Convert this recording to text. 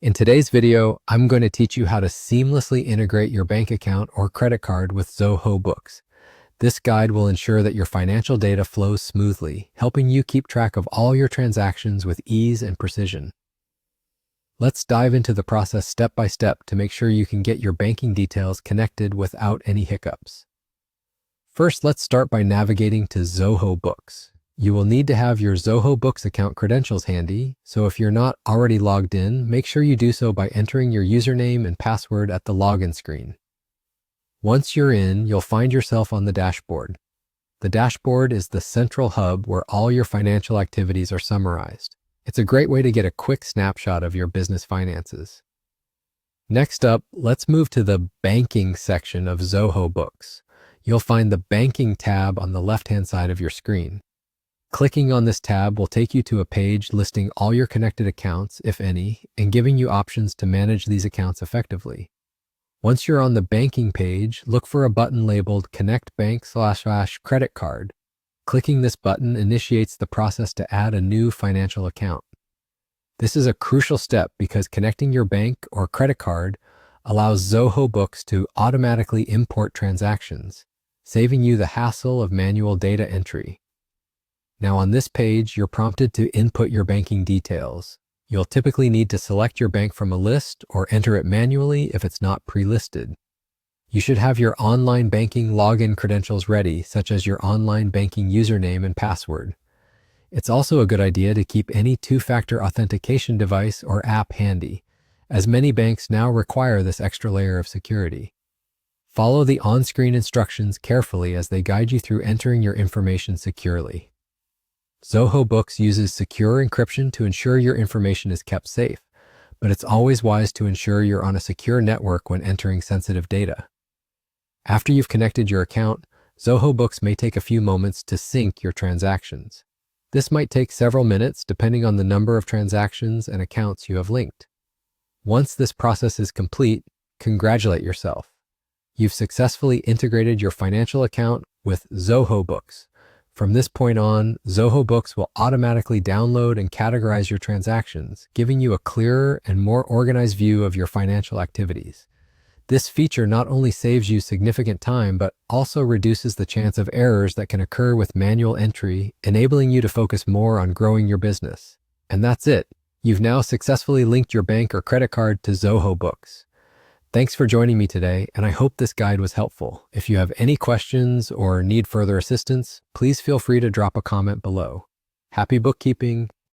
In today's video, I'm going to teach you how to seamlessly integrate your bank account or credit card with Zoho Books. This guide will ensure that your financial data flows smoothly, helping you keep track of all your transactions with ease and precision. Let's dive into the process step by step to make sure you can get your banking details connected without any hiccups. First, let's start by navigating to Zoho Books. You will need to have your Zoho Books account credentials handy, so if you're not already logged in, make sure you do so by entering your username and password at the login screen. Once you're in, you'll find yourself on the dashboard. The dashboard is the central hub where all your financial activities are summarized. It's a great way to get a quick snapshot of your business finances. Next up, let's move to the Banking section of Zoho Books. You'll find the Banking tab on the left-hand side of your screen. Clicking on this tab will take you to a page listing all your connected accounts, if any, and giving you options to manage these accounts effectively. Once you're on the banking page, look for a button labeled Connect Bank/Credit Card. Clicking this button initiates the process to add a new financial account. This is a crucial step because connecting your bank or credit card allows Zoho Books to automatically import transactions, saving you the hassle of manual data entry. Now on this page, you're prompted to input your banking details. You'll typically need to select your bank from a list or enter it manually if it's not pre-listed. You should have your online banking login credentials ready, such as your online banking username and password. It's also a good idea to keep any two-factor authentication device or app handy, as many banks now require this extra layer of security. Follow the on-screen instructions carefully as they guide you through entering your information securely. Zoho Books uses secure encryption to ensure your information is kept safe, but it's always wise to ensure you're on a secure network when entering sensitive data. After you've connected your account, Zoho Books may take a few moments to sync your transactions. This might take several minutes depending on the number of transactions and accounts you have linked. Once this process is complete, congratulate yourself. You've successfully integrated your financial account with Zoho Books. From this point on, Zoho Books will automatically download and categorize your transactions, giving you a clearer and more organized view of your financial activities. This feature not only saves you significant time, but also reduces the chance of errors that can occur with manual entry, enabling you to focus more on growing your business. And that's it. You've now successfully linked your bank or credit card to Zoho Books. Thanks for joining me today, and I hope this guide was helpful. If you have any questions or need further assistance, please feel free to drop a comment below. Happy bookkeeping!